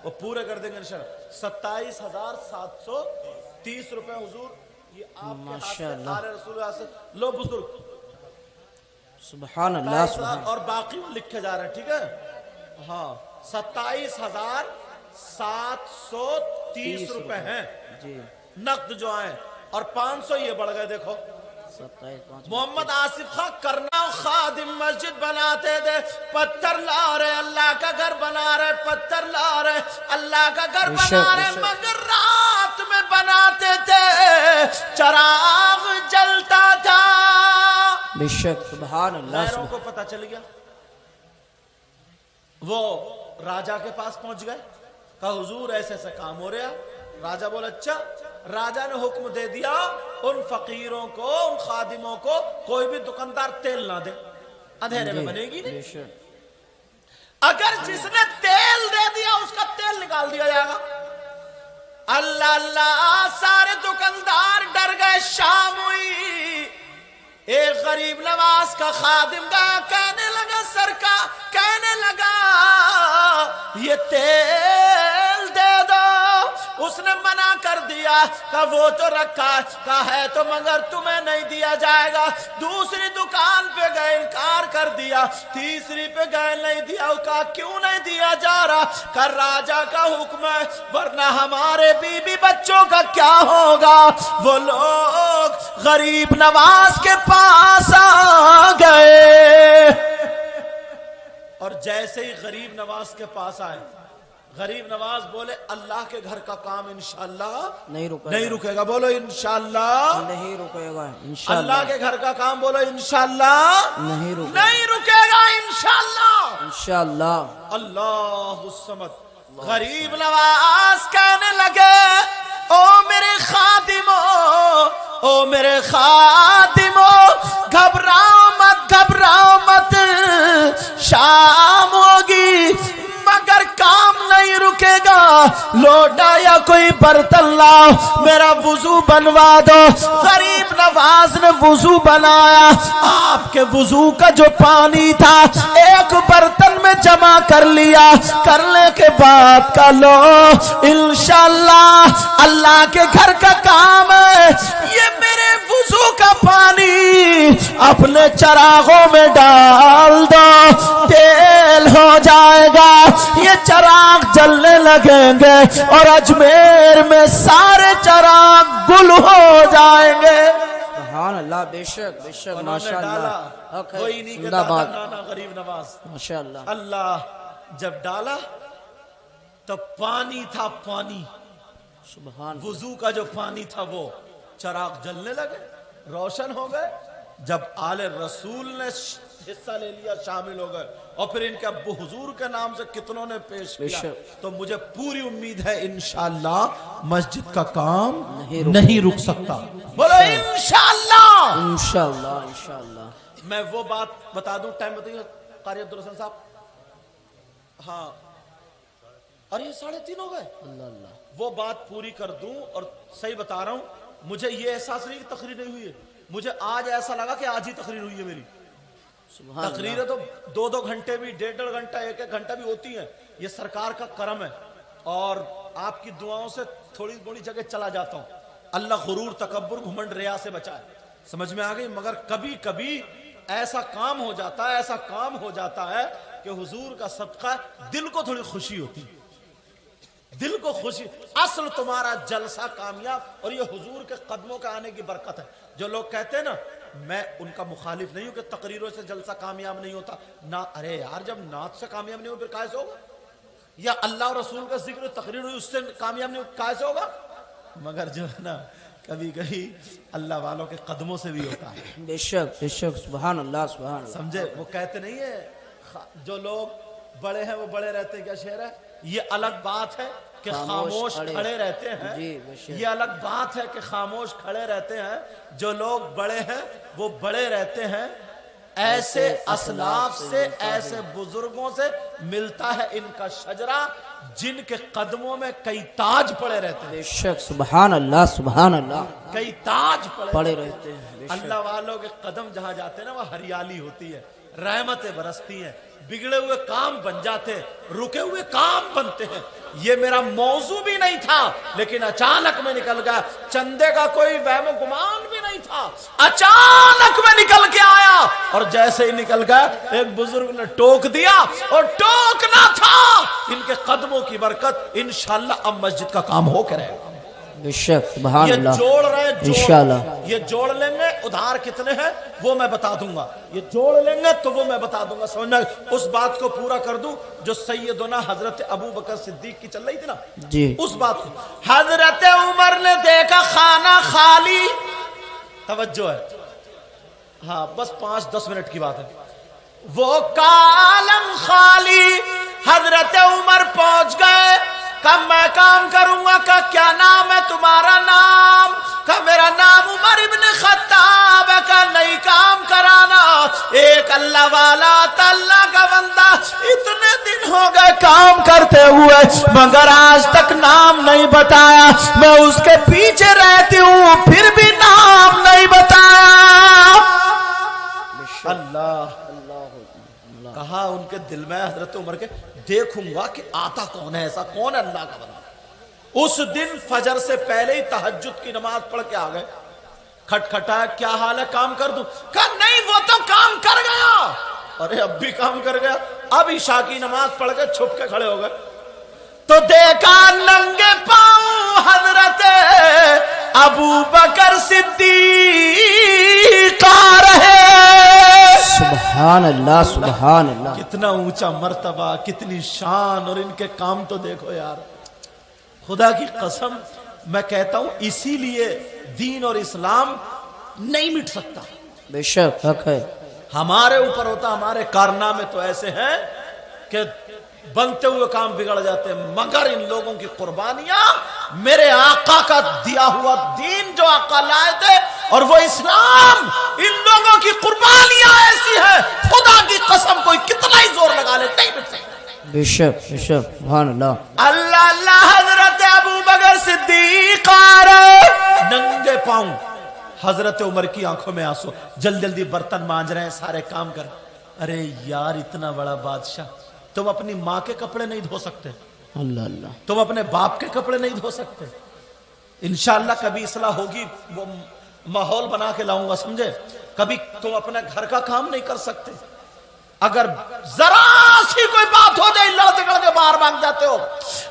وہ پورے کر دیں گے انشاءاللہ. 27,730 روپے حضور، یہ آپ کے ہاتھ سے آل رسول اللہ سے لو بزرگ. سبحان اللہ، سبحان. اور باقی وہ لکھے جا رہے ہیں، ٹھیک ہے. ہاں 27,730 روپے ہیں جی. نقد جو آئے، اور 500 یہ بڑھ گئے. دیکھو 27,500. محمد آصف خان کرنا خادم مسجد بناتے تھے، پتھر لا رہے اللہ کا گھر بنا رہے، پتھر لا رہے اللہ کا گھر بنا رہے، مگر رات میں بناتے تھے، چراغ جلتا تھا. بے شک. سبحان اللہ. غیروں کو پتہ چل گیا، وہ راجہ کے پاس پہنچ گئے، کہا حضور ایسے ایسے کام ہو رہا. راجہ بولا اچھا. راجہ نے حکم دے دیا ان فقیروں کو، ان خادموں کو کوئی بھی دکاندار تیل نہ دے، اندھیرے میں بنے گی نہیں. اگر جس نے تیل دے دیا اس کا تیل نکال دیا جائے گا. اللہ اللہ، سارے دکاندار ڈر گئے. شام ہوئی، ایک غریب نواز کا خادم گیا، کہنے لگا سرکار، کہنے لگا یہ تیل دے دو. اس نے منع کر دیا، کہا وہ تو رکھا ہے تو مگر تمہیں نہیں دیا جائے گا. دوسری دکان پہ گئے، انکار کر دیا. تیسری پہ گئے، نہیں دیا. کہا کیوں نہیں دیا جا رہا؟ کہا راجہ کا حکم ہے، ورنہ ہمارے بیوی بچوں کا کیا ہوگا. وہ لوگ غریب نواز کے پاس آ گئے، اور جیسے ہی غریب نواز کے پاس آئے، غریب نواز بولے اللہ کے گھر کا کام انشاءاللہ نہیں رکے گا. بولو انشاءاللہ نہیں رکے گا. انشاءاللہ. اللہ کے گھر کا کام بولو انشاءاللہ نہیں رکے گا. انشاءاللہ. انشاءاللہ. اللہ الصمد. غریب نواز کہنے لگے او میرے خادموں، او میرے خادموں، گھبراؤ مت، گھبراؤ مت، شام ہوگی مگر کام نہیں رکے گا. لوٹا یا کوئی برتن لاؤ، میرا وضو بنوا دو. غریب نواز نے وضو بنایا. آپ کے وضو کا جو پانی تھا ایک برتن میں جمع کر لیا. کرنے کے بعد کا لو انشاءاللہ اللہ کے گھر کا کام ہے، یہ میرے وضو کا پانی اپنے چراغوں میں ڈال دو، تیل ہو جائے گا. یہ چراغ جلنے لگیں گے اور اجمیر میں سارے چراغ گل ہو جائیں گے. سبحان اللہ. بے شک، بے شک. ماشاءاللہ. کوئی نہیں زندہ باد. غریب نواز. ماشاءاللہ. اللہ جب ڈالا تب پانی تھا، پانی سبحان. وضو کا جو پانی تھا وہ چراغ جلنے لگے، روشن ہو گئے. جب آل رسول نے حصہ لے لیا، شامل ہو گئے، اور پھر ان کے ابو حضور کے نام سے کتنوں نے پیش کیا، تو مجھے پوری امید ہے انشاءاللہ مسجد کا کام نہیں رک سکتا. بولو انشاءاللہ. انشاءاللہ. انشاءاللہ. میں وہ بات بتا دوں، ٹائم بتائیے قاری عبدالحسن صاحب. ہاں، اور یہ 3:30 ہو گئے. اللہ اللہ. وہ بات پوری کر دوں، اور صحیح بتا رہا ہوں، مجھے یہ احساس نہیں کہ تقریر نہیں ہوئی ہے. مجھے آج ایسا لگا کہ آج ہی تقریر ہوئی ہے میری. تقریریں تو 2-2 گھنٹے بھی، 1.5 گھنٹہ، 1 گھنٹہ بھی ہوتی ہیں. یہ سرکار کا کرم ہے، اور آپ کی دعاؤں سے تھوڑی بڑی جگہ چلا جاتا ہوں. اللہ غرور تکبر گھمنڈ ریا سے بچائے. سمجھ میں آ گئی. مگر کبھی کبھی ایسا کام ہو جاتا ہے کہ حضور کا صدقہ دل کو تھوڑی خوشی ہوتی ہے, دل کو خوشی. اصل تمہارا جلسہ کامیاب, اور یہ حضور کے قدموں کے آنے کی برکت ہے. جو لوگ کہتے ہیں نا, میں ان کا مخالف نہیں ہوں کہ تقریروں سے جلسہ کامیاب نہیں ہوتا نہ. ارے یار, جب نعت سے کامیاب نہیں ہو پھر کیسے ہوگا؟ یا اللہ اور رسول کا ذکر تقریر ہوئی اس سے کامیاب نہیں ہو کیسے ہوگا؟ مگر جو ہے نا کبھی کبھی اللہ والوں کے قدموں سے بھی ہوتا ہے. بے شک بے شک, سبحان اللہ سبحان اللہ. سمجھے؟ وہ کہتے نہیں ہے جو لوگ بڑے ہیں وہ بڑے رہتے ہیں, کیا شعر ہے؟ یہ الگ بات ہے کہ خاموش کھڑے رہتے ہیں. یہ الگ بات ہے کہ خاموش کھڑے رہتے ہیں. جو لوگ بڑے ہیں وہ بڑے رہتے ہیں. ایسے اسلاف سے, ایسے بزرگوں سے ملتا ہے ان کا شجرہ جن کے قدموں میں کئی تاج پڑے رہتے ہیں. بے شک, سبحان اللہ سبحان اللہ. کئی تاج پڑے رہتے ہیں. اللہ والوں کے قدم جہاں جاتے ہیں نا وہ ہریالی ہوتی ہے, رحمتیں برستی ہیں, بگڑے ہوئے کام بن جاتے ہیں, رکے ہوئے کام بنتے ہیں. یہ میرا موضوع بھی نہیں تھا لیکن اچانک میں نکل گیا. چندے کا کوئی وہم و گمان بھی نہیں تھا, اچانک میں نکل کے آیا, اور جیسے ہی نکل گیا ایک بزرگ نے ٹوک دیا, اور ٹوکنا تھا. ان کے قدموں کی برکت انشاءاللہ اب مسجد کا کام ہو کے رہے گا. بے شک, سبحان اللہ. یہ جوڑ رہے انشاءاللہ. یہ جوڑ لیں گے, ادھار کتنے ہیں وہ میں بتا دوں گا. یہ جوڑ لیں گے تو وہ میں بتا دوں گا. سمجھنا, اس بات کو پورا کر دوں جو سیدنا حضرت ابو بکر صدیق کی چل رہی تھی نا جی, اس بات کو. حضرت عمر نے دیکھا خانہ خالی. توجہ ہے, ہاں بس 5-10 منٹ کی بات ہے. وہ کالم خالی. حضرت عمر پہنچ گئے. کہ میں کام کروں گا. کہ کیا نام ہے تمہارا؟ نام. کہ میرا نام عمر ابن خطاب ہے. کہ نہیں کام کرانا. ایک اللہ والا اللہ کا بندہ اتنے دن ہو گئے کام کرتے ہوئے مگر آج تک نام نہیں بتایا. میں اس کے پیچھے رہتی ہوں پھر بھی نام نہیں بتایا. اللہ کہا ان کے دل میں حضرت عمر کے, دیکھوں گا کہ آتا کون ہے, ایسا کون ہے اللہ کا بندہ. اس دن فجر سے پہلے ہی تہجد کی نماز پڑھ کے آ گئے. کھٹکھٹایا, کیا حال ہے, کام کر دوں؟ کہا نہیں وہ تو کام کر گیا. ارے اب بھی کام کر گیا. اب عشاء کی نماز پڑھ کے چھپ کے کھڑے ہو گئے تو دیکھا ننگے پاؤں حضرت ابو بکر صدیق آ رہے. سبحان اللہ سبحان اللہ. کتنا اونچا مرتبہ, کتنی شان, اور ان کے کام تو دیکھو یار. خدا کی قسم میں کہتا ہوں اسی لیے دین اور اسلام نہیں مٹ سکتا. بے شک حق ہے. ہمارے اوپر ہوتا, ہمارے کارنامے تو ایسے ہیں کہ بنتے ہوئے کام بگڑ جاتے ہیں. مگر ان لوگوں کی قربانیاں, میرے آقا کا دیا ہوا دین جو آقا لائے تھے اور وہ اسلام, ان لوگوں کی قربانیاں ایسی ہیں خدا کی قسم کوئی کتنا ہی زور لگا لے نہیں مٹ سکتا. بے شک بے شک, سبحان اللہ. اللہ اللہ. حضرت ابو بکر صدیق آ رہے ننگے پاؤں. حضرت عمر کی آنکھوں میں آنسو. جلدی برتن مانج رہے ہیں, سارے کام کر. ارے یار اتنا بڑا بادشاہ, تم اپنی ماں کے کپڑے نہیں دھو سکتے؟ اللہ اللہ. تم اپنے باپ کے کپڑے نہیں دھو سکتے؟ انشاءاللہ کبھی اصلاح ہوگی, وہ ماحول بنا کے لاؤں گا. سمجھے؟ کبھی تم اپنے گھر کا کام نہیں کر سکتے. اگر ذرا سی کوئی بات ہو جائے اللہ تکڑ کے باہر مانگ جاتے ہو.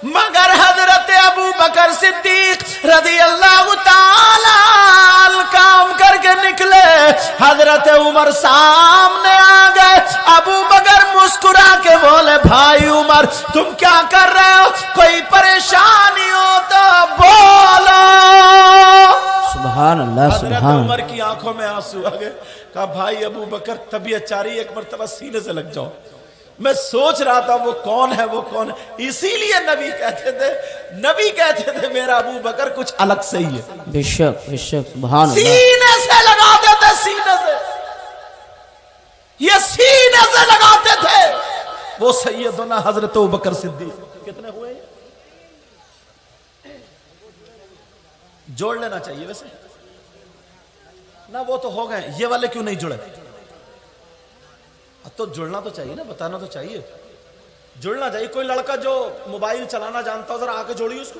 مگر حضرت ابو بکر صدیق رضی اللہ تعالی کام کر کے نکلے. حضرت عمر سامنے آ گئے. ابو بکر مسکرا کے بولے, بھائی عمر تم کیا کر رہے ہو؟ کوئی پریشانی ہو تو بولو. سبحان اللہ سبحان. حضرت عمر کی آنکھوں میں آنسو آ گئے. کہا بھائی ابو بکر طبیعت چاہ رہی, ایک مرتبہ سینے سے لگ جاؤ. میں سوچ رہا تھا وہ کون ہے, وہ کون ہے. اسی لیے نبی کہتے تھے میرا ابو بکر کچھ الگ سے ہی ہے. بے شک بے شک, سبحان اللہ. سینے سے لگاتے تھے, سینے سے, یہ سینے سے لگاتے تھے. وہ سیدنا حضرت ابو بکر صدیق. کتنے ہوئے؟ جوڑ لینا چاہیے ویسے نا, وہ تو ہو گئے. یہ والے کیوں نہیں جڑے؟ تو جڑنا تو چاہیے نا, بتانا تو چاہیے, جڑنا چاہیے. کوئی لڑکا جو موبائل چلانا جانتا ہو ذرا آ کے جوڑیے اس کو.